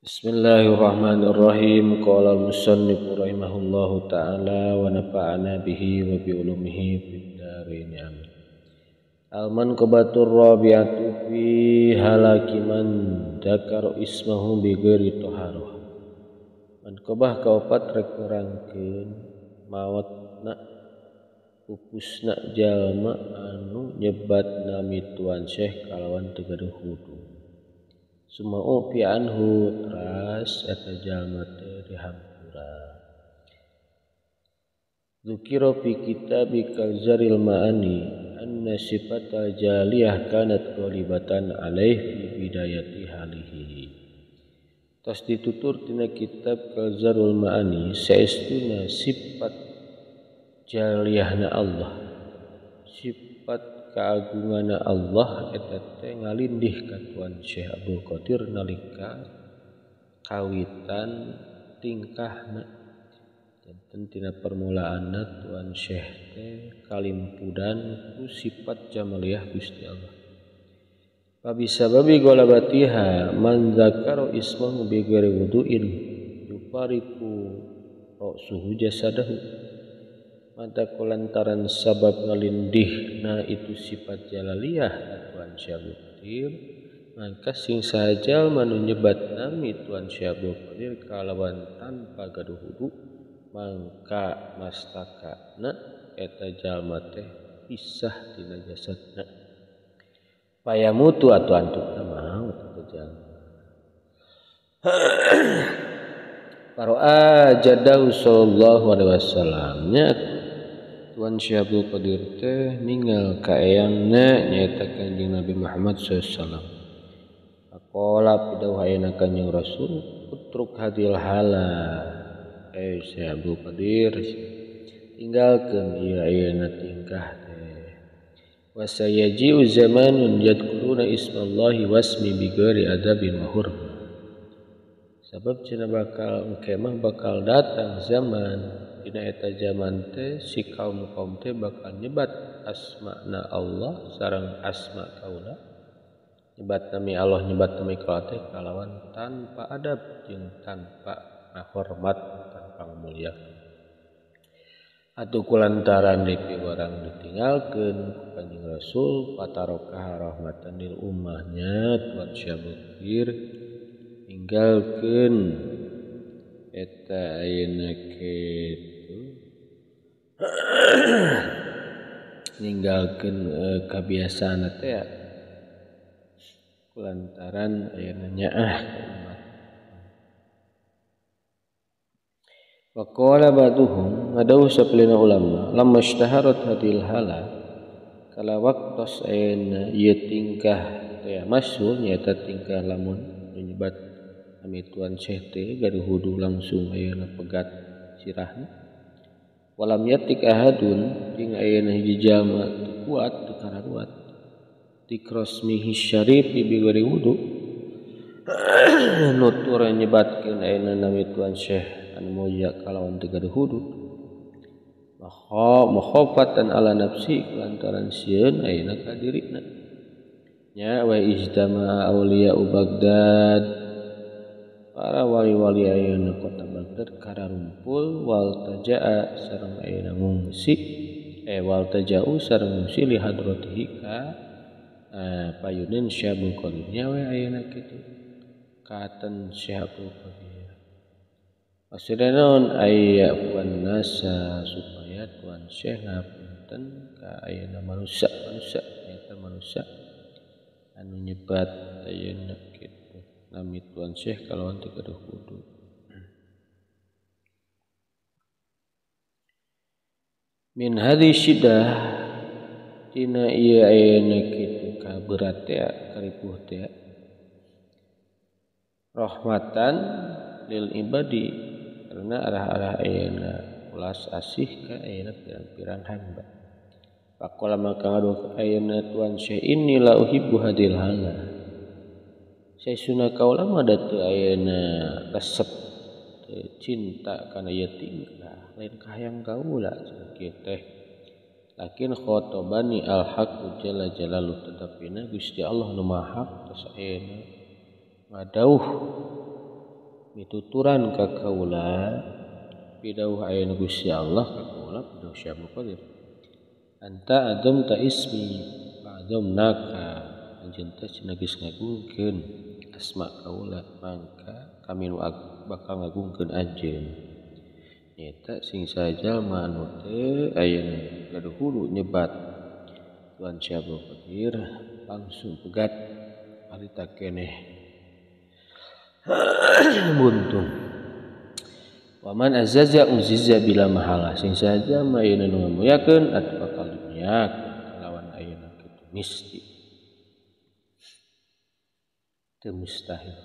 Bismillahirrahmanirrahim. Qala al-musannif rahimahullahu ta'ala wa nafa'ana bihi wa bi ulumihi fid dharain amin. Al-manqabatur rabi'atu fi halaki man dzakara ismahu bi ghairi taharah. Manqabah kaopat rek nerangkeun maotna pupusna jalma anu nyebatna mituan syekh kalawan teu gaduh wudu. Sumau fi anhu teras eta jalma teh dihampura. Dzukira fi kitabi Kalzaril Ma'ani anna sifatal jaliyah kanat ghalibatan alaih fi bidayati halihi. Tos ditutur tina kitab Kalzarul Ma'ani saestuna sifat jaliyahna Allah. Sifat keagunganna Allah eta teh ngalindih ka Tuan Syekh Abdul Qadir nalika kawitan tingkahna. Janten tina permulaanna Tuan Syekh teh kalimpudan ku sifat jamaliyah Gusti Allah. Fabisababi ghalabatiha man dzakara ismahu bi ghairi wudu'in yufariqu ra'suhu jasadahu. Mata kulantaran sabab ngalindihna itu sifat jalaliyah Tuan Syekh Abdul Qadir, maka sing saja manu nyebatna Tuan Syekh Abdul Qadir kalawan tanpa gaduh wudu, mangka mastakana eta jalma teh pisah tina jasadna. Payamutu atuh antupna maut eta jalma. Paro'a jadahu sallallahu alaihi wasallam nya Tuan Syekh Abdul Qadir teh ninggal ka eyangna nyaeta Kanjeng Nabi Muhammad SAW. Aqala pidawuh ayeuna Kanjeng Rasul utruk hadil hala. Syekh Abdul Qadir tinggalkeun ieu ayeuna tingkah teh. Wa sayaji'u zamanun yadkuruna ismallahi wasmi bi ghairi adabin wa hurmah. Sabab cenah bakal datang zaman dina eta zaman teh si kaum teh bakal nyebat asma'na Allah sareng asma kaula. Nyebat nami Allah nyebat nami kaula teh kalawan tanpa adab jeung tanpa hormat tanpa mulia. Atuh kulantaran deui urang ditinggalkeun ku Kanjeng Rasul patarokah rahmatan lil ummahnya Tuan Syekh Abdul Qadir ninggalkeun eta ayeuna kitu ninggalkeun kabiasaan teh kulantaran ayeuna nyaah ka umat. Wa qala ba'duhum ngadawuh sapelina ulama lamma ishtaharat hadil hala kala waktos ayeuna ieu tingkah teh masyhur nyaeta tingkah lamun nyebat nami Tuan Syekh teh gaduh wudu langsung ayeuna pegat sirahna. Walam yatik ahadun jeung ayeuna hiji jalma teu kuat teu kararuat tikrosmihi syarif bi ghairi wudu nutur nyebatkeun ayeuna nami Tuan Syekh anu mulia kalawan teu gaduh wudu. Makhofatan ala nafsi lantaran sieun ayeuna ka dirina. Nya wa ijtama auliya Baghdad para wali-wali ayeuna kota Baghdad kararumpul wal tajaa sareng ayeuna ngungsi wal tajau sareng ngungsi li hadratihi ka payuneun Syekh Abdul Qadir nya we ayeuna kitu katen Syekh Abdul Qadir. Maksudna naon aya wan nasa supaya Tuan Syekh ngapunten ka ayeuna manusia eta manusia anu nyebat ayeuna kitu nami Tuan Syekh kalawan teu gaduh wudu. Min hadhi syiddah tina ieu ayeuna kitu kaberat teh karipuh teh rahmatan lil ibadi karena arah-arah ayeuna ulas asih ka ayeuna pirang-pirang hamba. Faqala maka ngaduh ayeuna Tuan Syekh inilah uhibbu hadil hala. Saesuna kaula mah da teu ayeuna resep cinta kana ieu tingkah lain kahayang kaula kieu teh. Lakin khotobani al-haqqu jalla jalaluhu tetepina Gusti Allah nu Maha tos ayeuna ngadawuh mituturan ka kaula pidauh ayeuna Gusti Allah ka kaula pidauh Syekh Abdul Qadir anta adom ta ismi adom naka anjeun teh cenah geus ngagungkeun asma kaula mangka kami nu bakal ngagungkeun anjeun nyaeta sing sajalma anu teu ayeuna gaduh hulu nyebat Tuan Syekh Abdul Qadir langsung pegat harita keneh buntung waman azaza uziza bila mahala sing saja ma ayeuna nu ngamuyakeun atuh bakal dimuyakeun lawan ayeuna kitu misti teu mustahil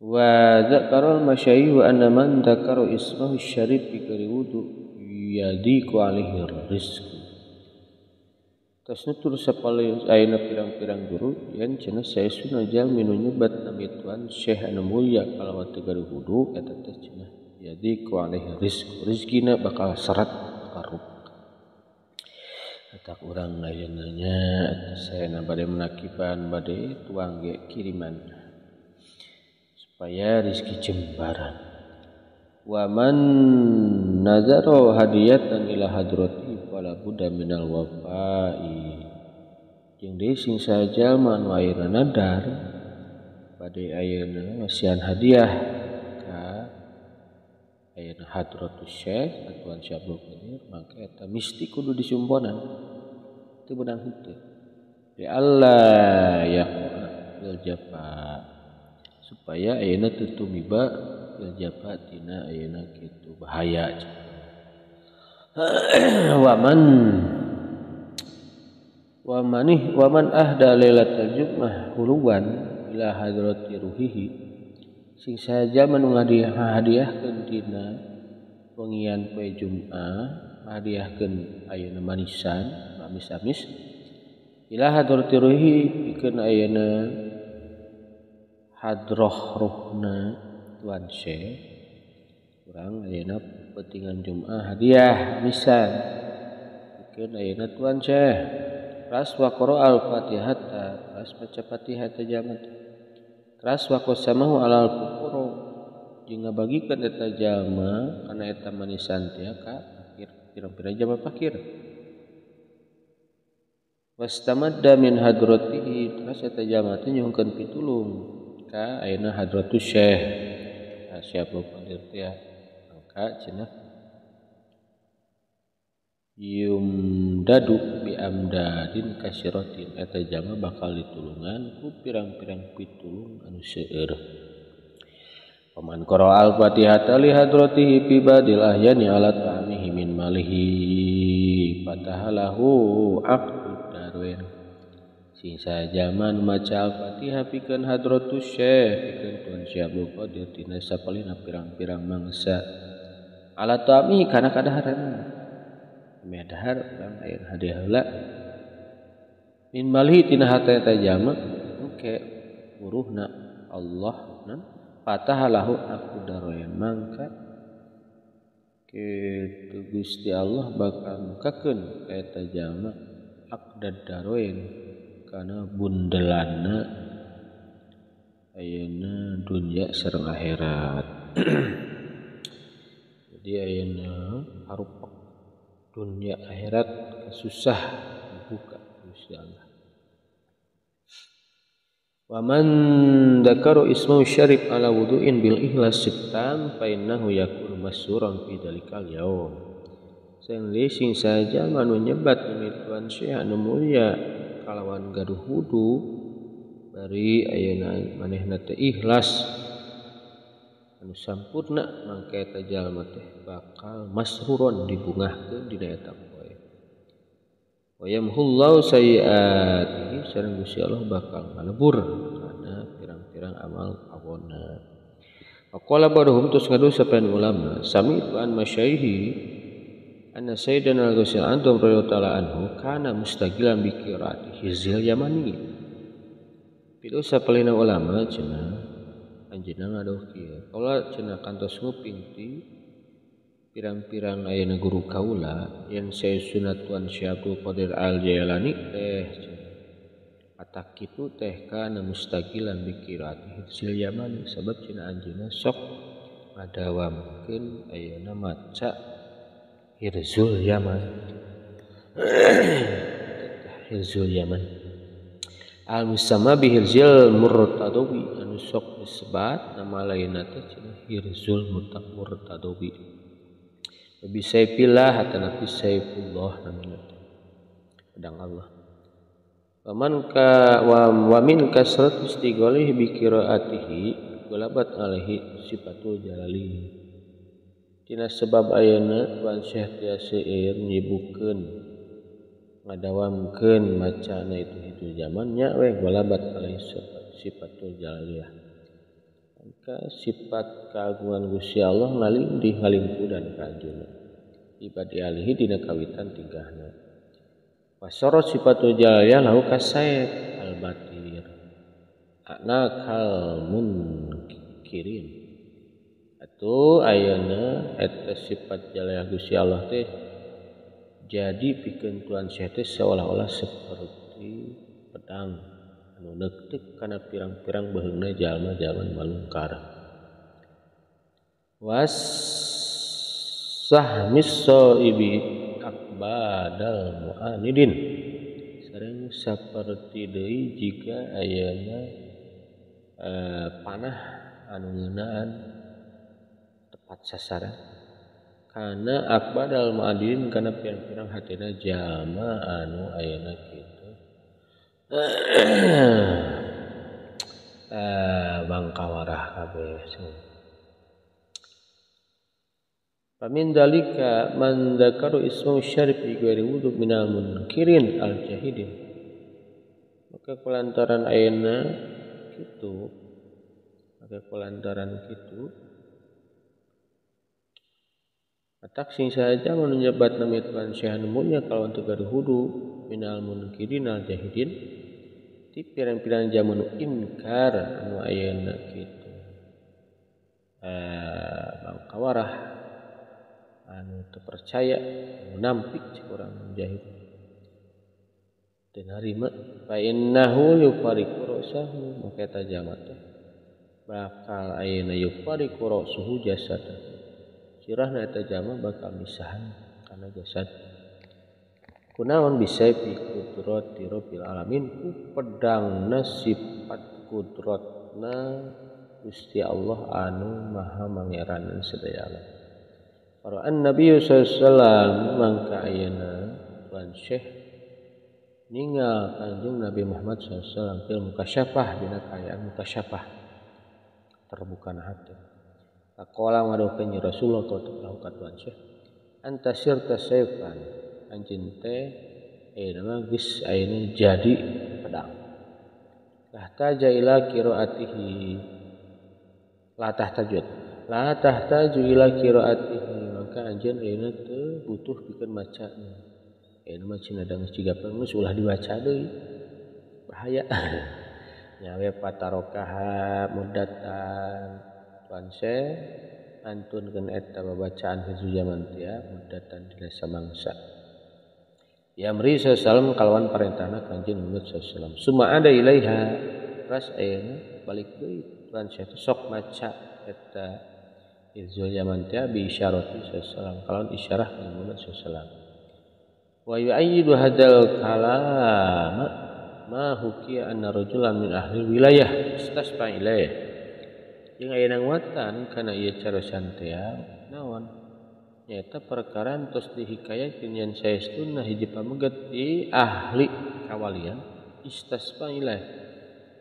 wa dzakara al-masyayikh anna man dzakara ismahu syarif bi ghairi wudu yadiku alaihi rizq tos nutur sapale ayeuna pirang-pirang guru yen cenah saestuna jalmi nu nyebat nami Tuan Syekh anu mulya kalawan teu gaduh wudu eta teh cenah yadiku alaihi rizq rezekina bakal seret bakal rupuk atak urang ayeuna nya saena bade menakiban bade tuang ge kiriman supaya rezeki jembaran wa man nazara hadiyatan ila hadrati wala budda minal wafai jeung deui sing sajalma anu ayeuna nadar bade ayeuna ngasihan hadiah ka ayeuna hadratus syekh Tuan Syekh Abdul Qadir maka eta misti kudu disumponan teu beunang henteu li Allah yaqa bil jafa supaya ayeuna teu tumiba bil jafa tina ayeuna kitu bahaya waman ahda lailatul jum'ah huluwan ila hadrati ruhihi sing saja manu ngahadiahkeun dina wengian poe Jumat ngahadiahkeun ayeuna manisan amis-amis ila hadrati ruhihi pikeun ayeuna hadroh ruhna Tuan Syekh urang ayeuna pentingan Jumat hadiah misan pikeun ayeuna Tuan Syekh ras wa qara al-Fatihah ras baca Fatihah teh jalma teh ras wa qasamahu alal fuqara jeung ngabagikeun eta jalma kana eta manisan teh ka fakir pirang-pirang jalma fakir wastamadda min hadratihi ras eta jalma teh nyuhkeun pitulung ka ayeuna hadratus Syekh Syekh Abdul Qadir teh mangka cenah yumdadu bi amdadin kasyiratin eta jalma bakal ditulungan ku pirang-pirang pitulung anu seueur paman qara al-Fatihah li hadratihi fi badil ahyani ala ta'amihi min malihi fatahalahu aqdud darwen sing sajalma nu maca al-Fatihah pikeun hadratus Syekh pikeun Tuan Syekh Abdul Qadir tina sapalina pirang-pirang mangsa ala ta'amihi kana kadaharan medahar urang ayeuna hadiah heula min malhi tina harta eta jalma engke uruhna Allah fatahalahu aqdaroyan mangka kitu Gusti Allah bakal mukakeun ka eta jalma aqdad daroyan kana bundelanna ayeuna dunya sareng akhirat jadi ayeuna harupa dunia akhirat susah dibuka Gusti Allah. Wa man dzakara ismu syarif ala wudu'in bil ikhlas sittam fa innahu yakunu masruran fi dalikal yaum. Sing saja manu nyebat demi Tuan Syekh anu mulya kalawan gaduh wudu bari ayeuna manehna teh ikhlas anu sampurna mangka eta jalma teh bakal masruron dibungahkeun dina eta poe. Wa yamhullahu sayiatihi sareng Gusti Allah bakal ngalebur kana pirang-pirang amal awonna. Faqala ba'dhum tus ngadu sapan ulama sami an masyaihi anna sayyidina Gusti antum radhiyallahu ta'ala anhu kana mustaqilan bi qiraatihi zil yamani. Pilu sapalina ulama cenah anjeunna ngadoh kieu kaula cenah kantos nguping ti pirang-pirang ayeuna guru kaula yen saestuna Tuan Syekh Abdul Qadir Al-Jailani teh atak kitu teh kana mustaqilan bi qiraati hifzil yamani sabab cenah anjeunna sok ngadawamkeun ayeuna maca hirzul yaman. Hirzul yaman al musamma bi hirzil murtadawi anu sok disebut nama lainna teh cenah hirzul murtadawi bisa pilih atanapi saifullah namanya pedang Allah. Wa min kasrat istighalih bi qiraatihi galabat alaihi sifatul jalali. Tina sebab ayeuna Tuan Syekh tiasa nyibukeun ngadawamkeun macana itu zamannya we galabat alaihi sifatul jalaliyah. Maka sifat keagungan Gusti Allah ngalindih ngalimpudan ka anjeunna. Ibadi alihi dina kawitan tingkahna. Wasorot sifatul jalaliyah lahu kasayf al-batir anakal munkirin atuh ayeuna eta sifat jalaliyah Gusti Allah teh jadi pikeun Tuan Syekh teh seolah-olah seperti pedang anu neukteuk kana pirang-pirang beheungna jalma-jalma malungkar. Was sahmis saibi akbadal mu'anidin sareng saperti deui jika ayeuna panah anu ngeunaan tepat sasaran kana akbadal mu'anidin kana pirang-pirang hatina jalma anu ayeuna kitu bangkawarah kabeh. Pamin dalika man dzakaru ismu syarif bi ghairi wudu minal munkirin al jahidin. Maka kulantaran ayeuna kitu atak sing saja menunjabat nama Tuhan Syekh mulia kalau untuk gaduh wudu minal munkirin al jahidin ti pirang-pirang jamun inkar anu ayeuna kitu bangkawarah anu teu percaya anu nampik cik urang jahil teu narima fa innahu yufariqu ra'sahu maka eta jalma teh bakal ayeuna yufariqu ra'suhu jasad sirahna eta jalma bakal misahan kana jasad kunaon bisa fi qudrati rabbil alamin ku pedangna sifat qudratna Gusti Allah anu maha mangeranan sadaya alam. Qara'an Nabi sallallahu alaihi wasallam mangka ayeuna Tuan Syekh ninggal Kanjeng Nabi Muhammad sallallahu alaihi wasallam fil mukasyafah dina kaayaan mukasyafah terbukana hati. Faqala ngadawkeun Rasulullah sallallahu alaihi Tuan Syekh anta sirta sayfan anjeun teh nama geus ayeuna jadi pedang. Tahtaja ila qiraatihi la tahtaju ila qiraatihi maka anjeun ayeuna teu butuh pikeun macana. Ayeuna mah cenah da geus 3 geus ulah dibaca deui. Bahaya. Nya we patarokaha muddatan Tuan Syekh antunkeun eta babacaan hiju zaman teh muddatan dina samangsa. Ya amri sallallahu kalawan parentahna Kanjeng Muhammad sallallahu summa ada ilaiha ras ayeuna balik deui Tuan Syekh sok maca eta izul yaman teh bi isyarati sallallahu kalawan isyarah Muhammad sallallahu wa yu'ayyidu hadzal kalam ma hukiya anna rajulan min ahli wilayah istasfa ilaih jeung ayeuna nguatan kana ieu carosan teh naon nyaeta perkara tos dihikayakeun yen saestuna hiji pameget di ahli kawalian istasfa ilaih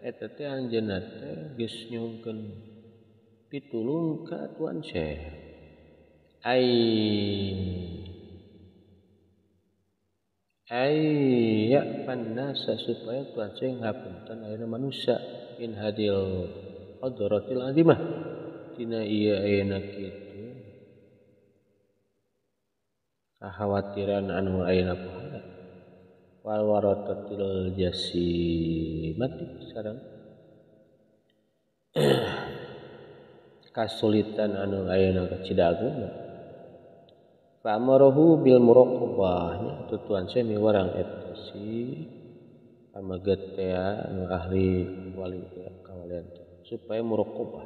eta teh anjeunna teh geus nyuhunkeun pitulung ka Tuan Syekh ya pannasa supaya Tuan Syekh ngapunten ayeuna manusia min hadil hadratil azimah tina ieu ayeuna kitu kakhawatiran anu ayeuna pahala wal waratatil jasimati sareng kasulitan anu ayeuna kacidageuna fa amarahu bil muraqabah nya Tuan Syekh miwarang eta si pamaget teh anu ahli wali teh kawalian supaya muraqabah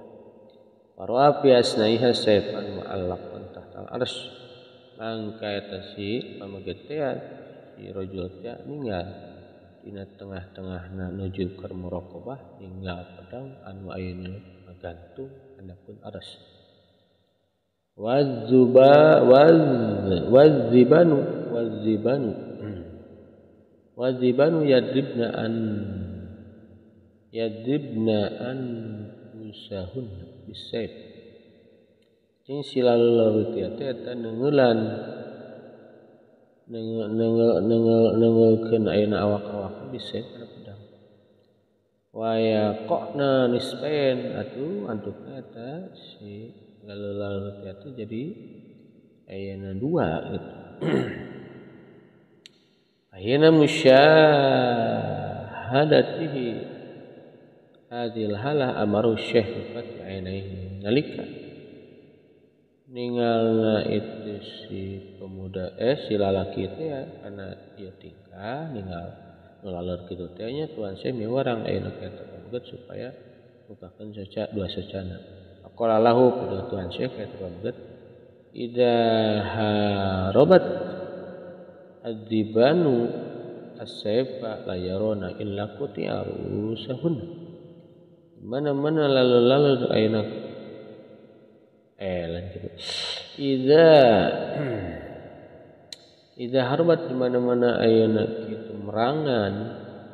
para fi asnaiha sayfan mu'allaqan tahtal arsy mangka eta si pamaget teh si rajul teh ninggal dina tengah-tengahna nuju ka muraqabah ninggal pedang anu ayeuna magantung handapkeun arsy wazibanu yadribna an usahun bisayf jeung silalu teh eta nengeulkeun ayeuna awak-awak bisayf kana pedang waya qokna nisbain atuh antukna eta si lalu teh jadi ayeuna dua gitu. Ayeuna musyahadatihi hadil halah amaru syekh fat ainaihi nalika ningalna itu si pemuda si lalaki teh kana ieu tingkah ningal nu laleur kitu teh nya tuan syekh miwarang ayeuna eta pamuget supaya mukakeun dua sacana qala lahu pada tuan syekh eta pamuget idza harabat adzibanu as-sayfa la yarona illa quti'aru sahun mana-mana lalu ayeuna lan gitu idza harabat di mana-mana ayeuna kitu merangan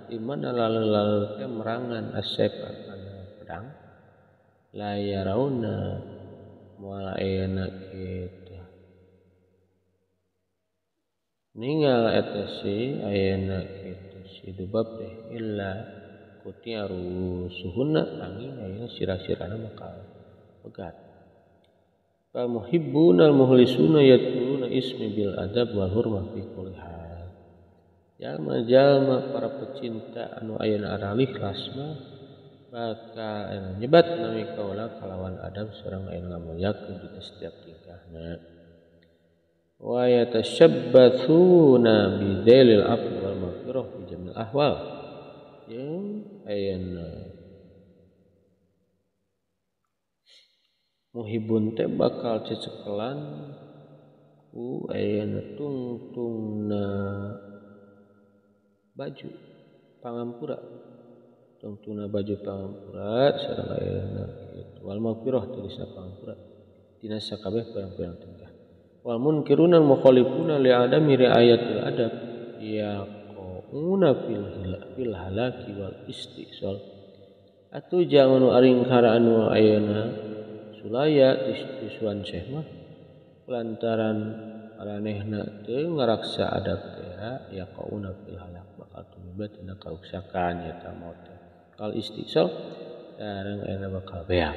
di mana lalu teh merangan as-sayfa kana pedang la yarawna moal ayeuna kitu ninggal eta si ayeuna kitu si dubab teh illa kutiaru suhunna angin ayeuna sirah-sirahna bakal pegat fa muhibbunal muhlisuna yatuluna ismi bil adab wal hurmah fi kulli hal jalma-jalma para pecinta anu ayeuna arah ikhlas mah bakal nyebat nami kaula kalawan adab sareng ayeuna ngamulyakeun dina setiap tingkahna wa yatashabbatsuna bi dzalil afwi wal maghfirah fi jamil ahwal jeung ayeuna muhibun teh bakal cecekelan ku ayeuna tungtungna baju pangampura sareng ayeuna kitu wal maghfirah tulisna pangampura dina sakabeh pirang-pirang tingkah wal munkiruna al mukhalifuna li adami riayatil adab yaquna fil halaki wal istisal atuh jangan aring kara anu ayeuna sulaya tisuan syekh mah lantaran aranehna teu ngaraksa adab teh yaquna fil halak bakal tumibat dina kauksakan eta maut teh kal istisal sareng ayeuna bakal beak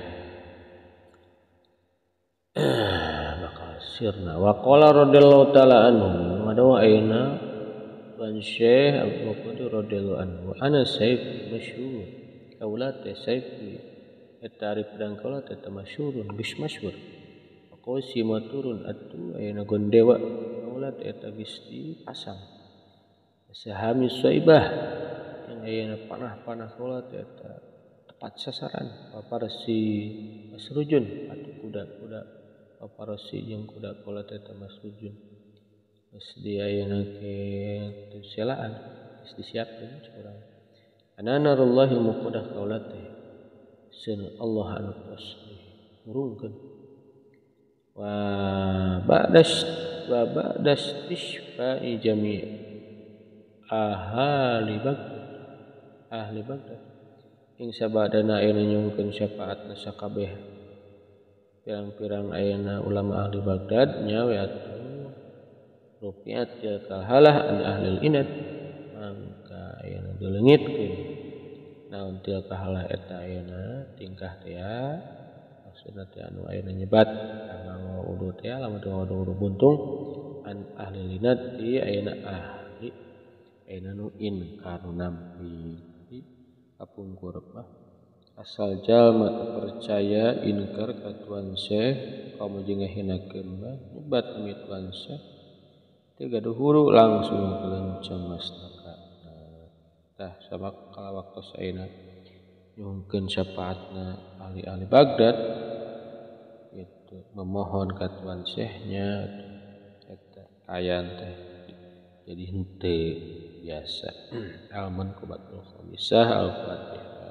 bakal sirna wa qala radhiyallahu taala anhu madawa ayeuna wan syekh Abu Qadir radhiyallahu anhu ana sayf masyhur kaula teh sayf eta ari pedang kaula teh masyhurun geus masyhur qausi maturun atuh ayeuna gondewa kaula teh eta geus dipasang sahami saibah yang ayeuna panah-panah kaula teh eta tepat sasaran paparsi masrujun atuh kuda-kuda paparsi jeung kuda kaula teh masrujun geus di ayeuna ke selaan geus disiapkeun urang ananarullahi muqaddah kaula teh seun Allah anu tos ngurungkeun wa ba'das tishfa'i jami' ahli Baghdad ing sabadana ayeuna nyuhkeun syafaatna sakabeh pirang-pirang ayeuna ulama ahli Baghdad nyawa atuh rupiat tilkal halah an ahlil inad mangka ayeuna dileungitkeun naon tilkal halah eta ayeuna tingkah teh maksudna teh anu ayeuna nyebat nganggo wudu teh lamun wudu buntung an ahlil inad di ayeuna ahli ayeuna nu inkar nampi kapungkur mah asal jalma percaya inkar ka tuan syekh kamu jeung ngahinakeun mah nyebat mi tuan syekh teh gaduh huru langsung kelenceng masnaka tah sama kala waktu saena nyuhkeun syafaatna ahli-ahli Baghdad gitu memohon ka Tuan Syekhnya eta kayan teh jadi henteu biasa. Alman kubatul khamisah al-Fatihah.